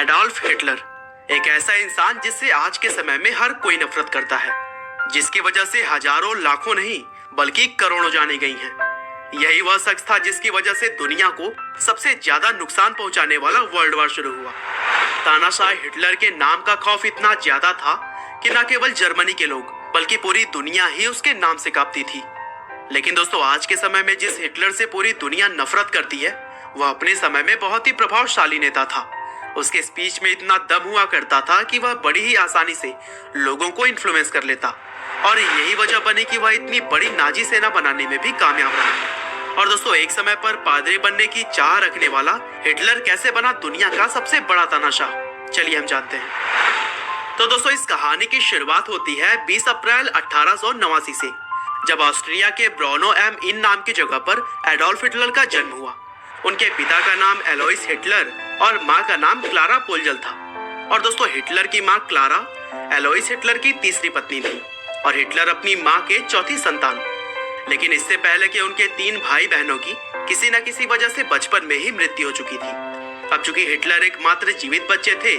Adolf Hitler एक ऐसा इंसान जिससे आज के समय में हर कोई नफरत करता है, जिसकी वजह से हजारों लाखों नहीं बल्कि करोड़ों जाने गई हैं। यही वह शख्स था जिसकी वजह से दुनिया को सबसे ज्यादा नुकसान पहुंचाने वाला वर्ल्ड वॉर शुरू हुआ। तानाशाह हिटलर के नाम का खौफ इतना ज्यादा था कि न केवल जर्मनी के लोग बल्कि पूरी दुनिया ही उसके नाम से कांपती थी। लेकिन दोस्तों, आज के समय में जिस हिटलर से पूरी दुनिया नफरत करती है, वह अपने समय में बहुत ही प्रभावशाली नेता था। उसके स्पीच में इतना दम हुआ करता था कि वह बड़ी ही आसानी से लोगों को इन्फ्लुएंस कर लेता, और यही वजह बनी कि वह इतनी बड़ी नाजी सेना बनाने में भी कामयाब रहा। और दोस्तों, एक समय पर पादरी बनने की चाह रखने वाला हिटलर कैसे बना दुनिया का सबसे बड़ा तानाशाह, चलिए हम जानते हैं। तो दोस्तों, इस कहानी की शुरुआत होती है 20 अप्रैल 1889 से, जब ऑस्ट्रिया के ब्रोनो एम इन नाम की जगह पर एडोल्फ हिटलर का जन्म हुआ। उनके पिता का नाम एलोइस हिटलर और माँ का नाम क्लारा पोलजल था। और दोस्तों, हिटलर की माँ क्लारा एलोइस हिटलर की तीसरी पत्नी थी और हिटलर अपनी माँ के चौथी संतान। लेकिन इससे पहले कि उनके 3 भाई बहनों की किसी न किसी वजह से बचपन में ही मृत्यु हो चुकी थी। अब चूंकि हिटलर एकमात्र जीवित बच्चे थे,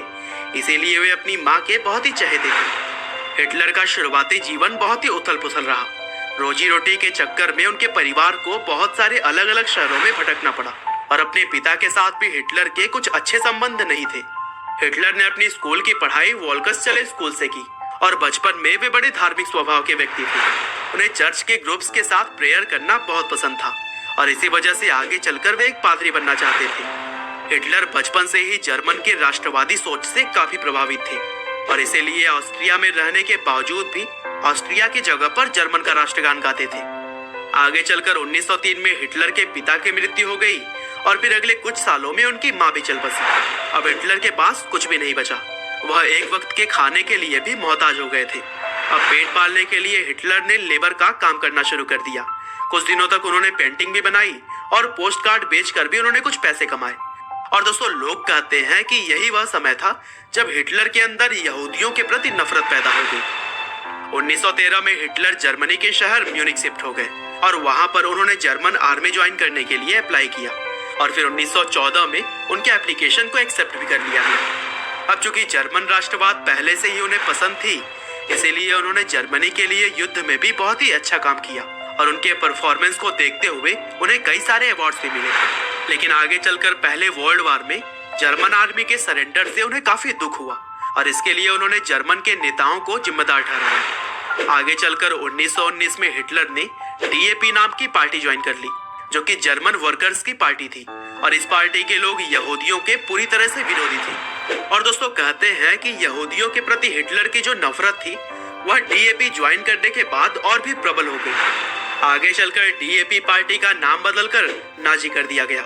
इसीलिए वे अपनी माँ के बहुत ही चहेते थे। हिटलर का शुरुआती जीवन बहुत ही उथल पुथल रहा। रोजी रोटी के चक्कर में उनके परिवार को बहुत सारे अलग अलग शहरों में भटकना पड़ा और अपने पिता के साथ भी हिटलर के कुछ अच्छे संबंध नहीं थे। हिटलर ने अपनी स्कूल की पढ़ाई वोल्कस चले स्कूल से की और बचपन में वे बड़े धार्मिक स्वभाव के व्यक्ति थे। उन्हें चर्च के ग्रुप्स के साथ प्रेयर करना बहुत पसंद था और इसी वजह से आगे चलकर वे एक पादरी बनना चाहते थे। हिटलर बचपन से ही जर्मन के राष्ट्रवादी सोच से काफी प्रभावित थे और इसीलिए ऑस्ट्रिया में रहने के बावजूद भी ऑस्ट्रिया की जगह पर जर्मन का राष्ट्रगान गाते थे। आगे चलकर 1903 में हिटलर के पिता की मृत्यु हो गई और फिर अगले कुछ सालों में उनकी माँ भी चल बसी। अब हिटलर के पास कुछ भी नहीं बचा। वह एक वक्त के खाने के लिए भी मोहताज हो गए थे। अब पेट पालने के लिए हिटलर ने लेबर का काम करना शुरू कर दिया। कुछ दिनों तक उन्होंने पेंटिंग भी बनाई और पोस्ट कार्ड बेचकर भी उन्होंने कुछ पैसे कमाए। और दोस्तों, लोग कहते हैं कि यही वह समय था जब हिटलर के अंदर यहूदियों के प्रति नफरत पैदा हो गई। 1913 में हिटलर जर्मनी के शहर म्यूनिक शिफ्ट हो गए और वहां पर उन्होंने जर्मन आर्मी ज्वाइन करने के लिए अप्लाई किया और फिर 1914 में उनके एप्लीकेशन को एक्सेप्ट भी कर लिया गया। अब चूंकि जर्मन राष्ट्रवाद पहले से ही उन्हें पसंद थी, इसीलिए उन्होंने जर्मनी के लिए युद्ध में भी बहुत ही अच्छा काम किया और उनके परफॉर्मेंस को देखते हुए उन्हें कई सारे अवार्ड्स भी मिले। लेकिन आगे चलकर पहले वर्ल्ड वॉर में जर्मन आर्मी के सरेंडर से उन्हें काफी दुख हुआ और इसके लिए उन्होंने जर्मन के नेताओं को जिम्मेदार ठहराया। आगे चलकर 1919 में हिटलर ने डीएपी नाम की पार्टी ज्वाइन कर ली, जो कि जर्मन वर्कर्स की पार्टी थी और इस पार्टी के लोग यहूदियों के पूरी तरह से विरोधी थे। और दोस्तों, कहते हैं कि यहूदियों के प्रति हिटलर की जो नफरत थी वह डीएपी ज्वाइन करने के बाद और भी प्रबल हो गई। आगे चलकर डीएपी पार्टी का नाम बदलकर नाजी कर दिया गया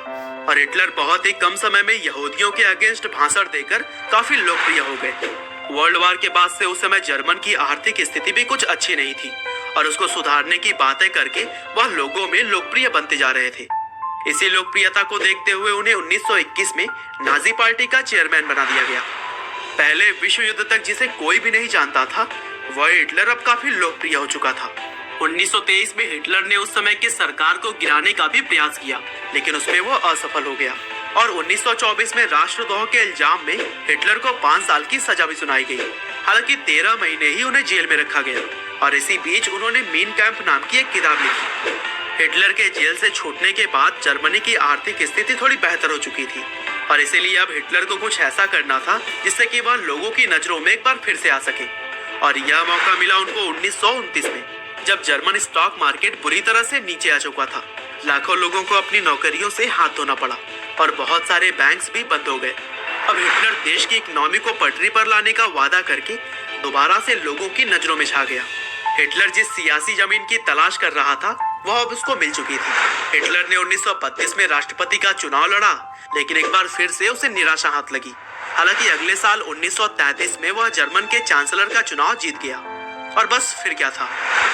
और हिटलर बहुत ही कम समय में यहूदियों के अगेंस्ट भाषण देकर काफी लोकप्रिय हो गए। वर्ल्ड वॉर के बाद से उस समय जर्मन की आर्थिक स्थिति भी कुछ अच्छी नहीं थी और उसको सुधारने की बातें करके वह लोगों में लोकप्रिय बनते जा रहे थे। इसी लोकप्रियता को देखते हुए उन्हें 1921 में नाजी पार्टी का चेयरमैन बना दिया गया। पहले विश्व युद्ध तक जिसे कोई भी नहीं जानता था, वह हिटलर अब काफी लोकप्रिय हो चुका था। 1923 में हिटलर ने उस समय की सरकार को गिराने का भी प्रयास किया, लेकिन उसमें वो असफल हो गया और 1924 में राष्ट्रद्रोह के इल्जाम में हिटलर को 5 साल की सजा भी सुनाई गई। हालांकि 13 महीने ही उन्हें जेल में रखा गया और इसी बीच उन्होंने मीन कैंप नाम की एक किताब लिखी। हिटलर के जेल से छूटने के बाद जर्मनी की आर्थिक स्थिति थोड़ी बेहतर हो चुकी थी और इसीलिए अब हिटलर को कुछ ऐसा करना था जिससे कि वह लोगों की नजरों में एक बार फिर से आ सके। और यह मौका मिला उनको 1929 में, जब जर्मन स्टॉक मार्केट बुरी तरह से नीचे आ चुका था। लाखों लोगों को अपनी नौकरियों से हाथ धोना पड़ा और बहुत सारे बैंक्स भी बंद हो गए। अब हिटलर देश की इकोनॉमी को पटरी पर लाने का वादा करके दोबारा से लोगों की नजरों में छा गया। हिटलर जिस सियासी जमीन की तलाश कर रहा था, वह अब उसको मिल चुकी थी। हिटलर ने 1932 में राष्ट्रपति का चुनाव लड़ा, लेकिन एक बार फिर से उसे निराशा हाथ लगी। हालांकि अगले साल 1933 में वह जर्मन के चांसलर का चुनाव जीत गया और बस फिर क्या था,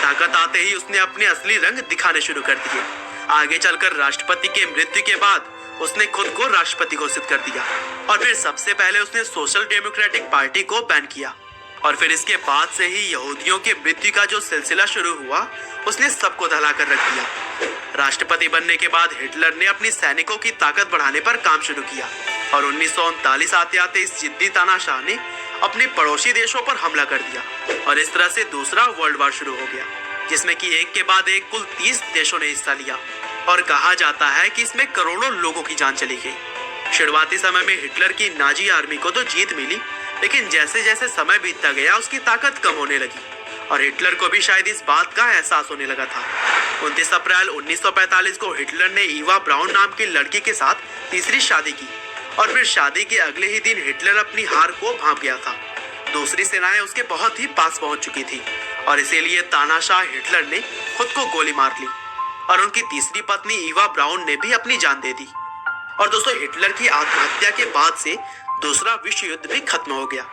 ताकत आते ही उसने अपने असली रंग दिखाने शुरू कर दिए। आगे चलकर राष्ट्रपति के मृत्यु के बाद उसने खुद को राष्ट्रपति घोषित कर दिया और फिर सबसे पहले उसने सोशल डेमोक्रेटिक पार्टी को बैन किया और फिर इसके बाद से ही यहूदियों के मृत्यु का जो सिलसिला शुरू हुआ, उसने सबको दहला कर रख दिया। राष्ट्रपति बनने के बाद हिटलर ने अपनी सैनिकों की ताकत बढ़ाने पर काम शुरू किया और 1939 आते आते इस जिद्दी तानाशाह ने अपने पड़ोसी देशों पर हमला कर दिया और इस तरह से दूसरा वर्ल्ड वार शुरू हो गया, जिसमें कि एक के बाद एक कुल 30 देशों ने हिस्सा लिया और कहा जाता है कि इसमें करोड़ों लोगों की जान चली गई। शुरुआती समय में हिटलर की नाजी आर्मी को तो जीत मिली, लेकिन जैसे जैसे समय बीतता गया उसकी ताकत कम होने लगी और हिटलर को भी शायद इस बात का एहसास होने लगा था। 29 अप्रैल 1945 को हिटलर ने ईवा ब्राउन नाम की लड़की के साथ तीसरी शादी की और फिर शादी के अगले ही दिन हिटलर अपनी हार को भांप गया था। दूसरी सेनाएं उसके बहुत ही पास पहुंच चुकी थी और इसीलिए तानाशाह हिटलर ने खुद को गोली मार ली और उनकी तीसरी पत्नी ईवा ब्राउन ने भी अपनी जान दे दी। और दोस्तों, हिटलर की आत्महत्या के बाद से दूसरा विश्व युद्ध भी खत्म हो गया